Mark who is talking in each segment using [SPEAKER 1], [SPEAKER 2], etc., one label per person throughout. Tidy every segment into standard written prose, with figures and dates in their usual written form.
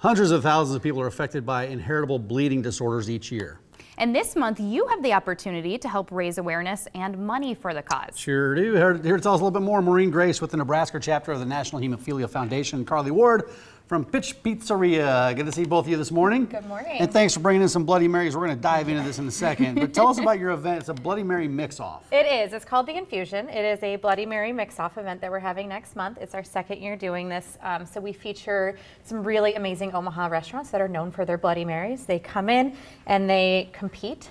[SPEAKER 1] Hundreds of thousands of people are affected by inheritable bleeding disorders each year.
[SPEAKER 2] And this month, you have the opportunity to help raise awareness and money for the cause.
[SPEAKER 1] Sure do. Here to tell us a little bit more, Maureen Grace with the Nebraska Chapter of the National Hemophilia Foundation, Carly Ward from Pitch Pizzeria. Good to see both of you this morning.
[SPEAKER 3] Good morning.
[SPEAKER 1] And thanks for bringing in some Bloody Marys. We're going to dive into this in a second. But tell us about your event. It's a Bloody Mary mix-off.
[SPEAKER 3] It is. It's called the Infusion. It is a Bloody Mary mix-off event that we're having next month. It's our second year doing this. So we feature some really amazing Omaha restaurants that are known for their Bloody Marys. They come in and they compete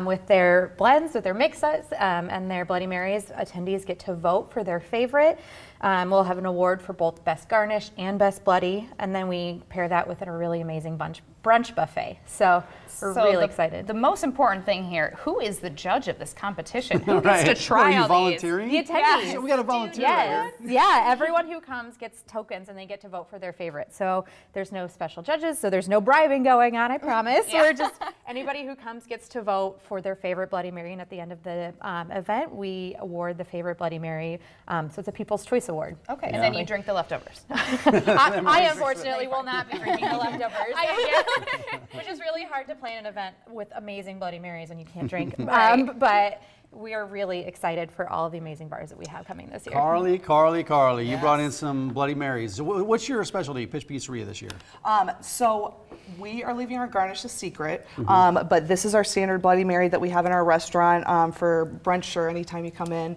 [SPEAKER 3] with their blends, with their mix-ups, and their Bloody Marys. Attendees get to vote for their favorite. We'll have an award for both Best Garnish and Best Bloody, and then we pair that with a really amazing brunch buffet. So we're really excited.
[SPEAKER 2] The most important thing here, who is the judge of this competition? Who gets to try all
[SPEAKER 1] volunteering?
[SPEAKER 3] These? The attendees.
[SPEAKER 1] Yeah. So we got to volunteer.
[SPEAKER 3] Yes. Yeah, everyone who comes gets tokens and they get to vote for their favorite. So there's no special judges, so there's no bribing going on, I promise.
[SPEAKER 2] Yeah.
[SPEAKER 3] We're just, anybody who comes gets to vote for their favorite Bloody Mary, and at the end of the event, we award the favorite Bloody Mary. So it's a People's Choice Award.
[SPEAKER 2] Okay, and then you drink the leftovers.
[SPEAKER 3] I unfortunately will not be drinking the leftovers. Which is really hard to plan an event with amazing Bloody Marys and you can't drink.
[SPEAKER 2] Right.
[SPEAKER 3] But we are really excited for all of the amazing bars that we have coming this year.
[SPEAKER 1] Carly, you brought in some Bloody Marys. So what's your specialty, Pitch Pizzeria, this year?
[SPEAKER 4] So we are leaving our garnish a secret, but this is our standard Bloody Mary that we have in our restaurant for brunch or anytime you come in.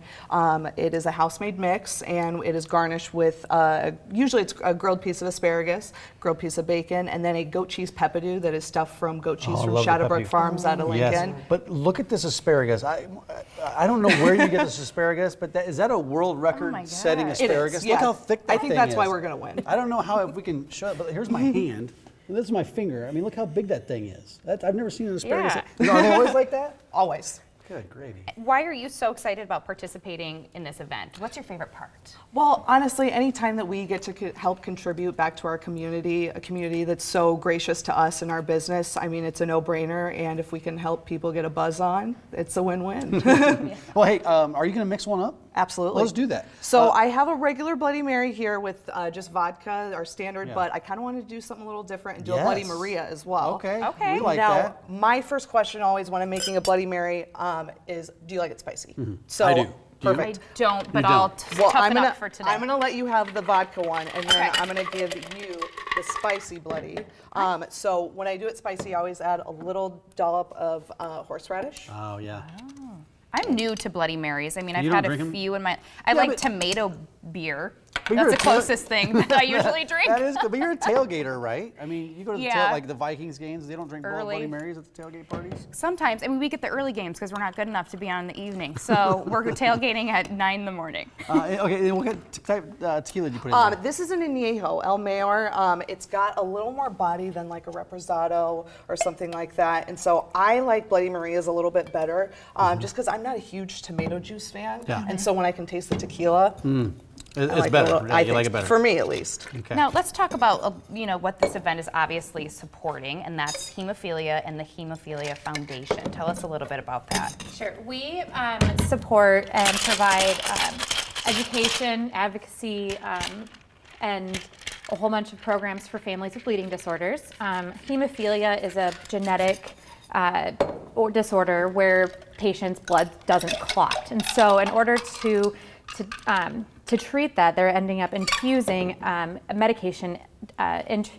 [SPEAKER 4] It is a house-made mix, and it is garnished with, usually it's a grilled piece of asparagus, grilled piece of bacon, and then a goat cheese pepperdew that is stuffed from goat cheese from Shadowbrook Farms out of Lincoln.
[SPEAKER 1] Yes. But look at this asparagus. I don't know where you get this asparagus, but is that a world record-setting asparagus?
[SPEAKER 4] Yeah.
[SPEAKER 1] Look how thick that
[SPEAKER 4] I think
[SPEAKER 1] thing
[SPEAKER 4] that's
[SPEAKER 1] is.
[SPEAKER 4] why we're going to win.
[SPEAKER 1] I don't know how we can show it, but here's my hand. This is my finger. I mean, look how big that thing is. I've never seen an asparagus.
[SPEAKER 2] Yeah.
[SPEAKER 1] Are they always like that?
[SPEAKER 4] Always.
[SPEAKER 1] Good gravy.
[SPEAKER 2] Why are you so excited about participating in this event? What's your favorite part?
[SPEAKER 4] Well, honestly, anytime that we get to help contribute back to our community, a community that's so gracious to us and our business, I mean, it's a no-brainer, and if we can help people get a buzz on, it's a win-win.
[SPEAKER 1] Well, hey, are you going to mix one up?
[SPEAKER 4] Absolutely.
[SPEAKER 1] Let's do that.
[SPEAKER 4] So I have a regular Bloody Mary here with just vodka, our standard, but I kind of wanted to do something a little different and do a Bloody Maria as well.
[SPEAKER 1] Okay.
[SPEAKER 2] Okay.
[SPEAKER 1] We like
[SPEAKER 4] now,
[SPEAKER 1] that.
[SPEAKER 4] my first question always when I'm making a Bloody Mary is, do you like it spicy? So
[SPEAKER 1] I do.
[SPEAKER 4] Perfect.
[SPEAKER 2] I don't, but
[SPEAKER 1] You
[SPEAKER 2] I'll
[SPEAKER 1] don't.
[SPEAKER 2] toughen up for today.
[SPEAKER 4] I'm gonna let you have the vodka one, and then I'm gonna give you the spicy Bloody. So when I do it spicy, I always add a little dollop of horseradish.
[SPEAKER 1] Oh, yeah.
[SPEAKER 2] I'm new to Bloody Marys. I mean, I've
[SPEAKER 1] You
[SPEAKER 2] had
[SPEAKER 1] don't
[SPEAKER 2] a
[SPEAKER 1] drink 'em?
[SPEAKER 2] few in my. I like tomato beer.
[SPEAKER 1] But you're
[SPEAKER 2] That's the closest thing that I usually drink.
[SPEAKER 1] That is good, but you're a tailgater, right? I mean, you go to the
[SPEAKER 2] Yeah.
[SPEAKER 1] like the Vikings games, they don't drink
[SPEAKER 2] Early.
[SPEAKER 1] Bloody Marys at the tailgate parties?
[SPEAKER 2] Sometimes, I mean, we get the early games because we're not good enough to be on in the evening. So we're tailgating at 9 in the morning.
[SPEAKER 1] Okay, and what type tequila did you put in there?
[SPEAKER 4] This is an Añejo, El Mayor. It's got a little more body than like a Reposado or something like that. And so I like Bloody Marias a little bit better just because I'm not a huge tomato juice fan.
[SPEAKER 1] Yeah.
[SPEAKER 4] And so when I can taste the tequila,
[SPEAKER 1] It's
[SPEAKER 4] like
[SPEAKER 1] better.
[SPEAKER 4] I
[SPEAKER 1] You
[SPEAKER 4] think,
[SPEAKER 1] like it better.
[SPEAKER 4] for me at least.
[SPEAKER 1] Okay.
[SPEAKER 2] Now let's talk about what this event is obviously supporting, and that's hemophilia and the Hemophilia Foundation. Tell us a little bit about that.
[SPEAKER 3] Sure. We support and provide education, advocacy, and a whole bunch of programs for families with bleeding disorders. Hemophilia is a genetic disorder where patients' blood doesn't clot. And so in order to treat that, they're ending up infusing a medication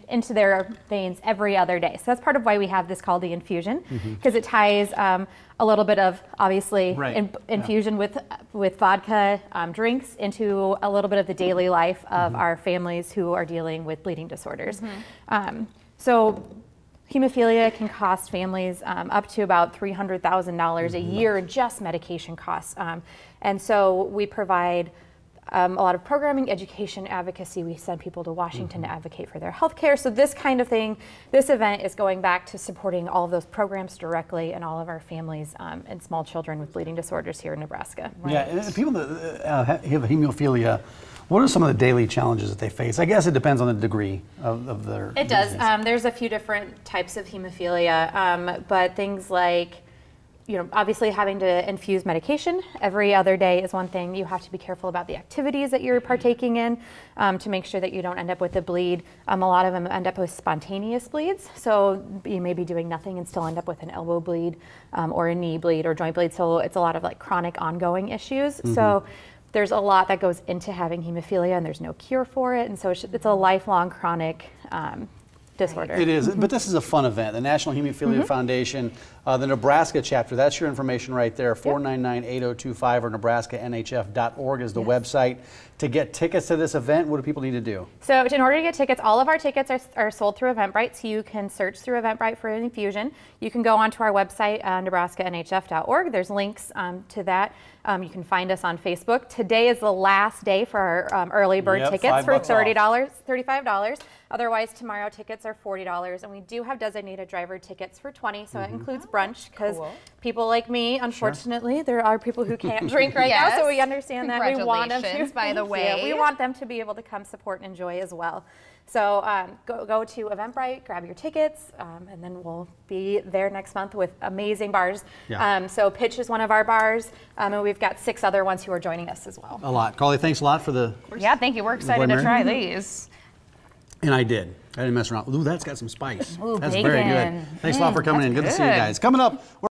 [SPEAKER 3] into their veins every other day. So that's part of why we have this called the Infusion, because it ties a little bit of, obviously, infusion with vodka drinks into a little bit of the daily life of our families who are dealing with bleeding disorders. So hemophilia can cost families up to about $300,000 a year in just medication costs. And so we provide a lot of programming, education, advocacy. We send people to Washington to advocate for their health care. So this kind of thing, this event is going back to supporting all of those programs directly and all of our families and small children with bleeding disorders here in Nebraska.
[SPEAKER 1] Yeah, and people that have hemophilia, what are some of the daily challenges that they face? I guess it depends on the degree of their
[SPEAKER 3] It does. There's a few different types of hemophilia, but things like obviously having to infuse medication every other day is one thing. You have to be careful about the activities that you're partaking in to make sure that you don't end up with a bleed. A lot of them end up with spontaneous bleeds. So you may be doing nothing and still end up with an elbow bleed or a knee bleed or joint bleed. So it's a lot of like chronic ongoing issues. So there's a lot that goes into having hemophilia and there's no cure for it. And so it's a lifelong chronic disorder.
[SPEAKER 1] It is, but this is a fun event. The National Hemophilia Foundation, the Nebraska Chapter, that's your information right there, 499-8025 or nebraskanhf.org is the website. To get tickets to this event, what do people need to do?
[SPEAKER 3] So in order to get tickets, all of our tickets are sold through Eventbrite, so you can search through Eventbrite for Infusion. You can go onto our website, nebraskanhf.org. There's links to that. You can find us on Facebook. Today is the last day for our early bird tickets for $35. Otherwise, tomorrow tickets are $40, and we do have designated driver tickets for $20, so it includes brunch, because people like me, unfortunately, there are people who can't drink right now, so we understand that. We want them to,
[SPEAKER 2] by the way.
[SPEAKER 3] We want them to be able to come support and enjoy as well. So go to Eventbrite, grab your tickets, and then we'll be there next month with amazing bars. So Pitch is one of our bars, and we've got 6 other ones who are joining us as well.
[SPEAKER 1] A lot. Carly, thanks a lot for the...
[SPEAKER 2] Yeah, thank you. We're excited to try these.
[SPEAKER 1] And I did. I didn't mess around. Ooh, that's got some spice.
[SPEAKER 2] Ooh,
[SPEAKER 1] that's
[SPEAKER 2] bacon.
[SPEAKER 1] very good. Thanks a lot for coming in. Good to see you guys. Coming up.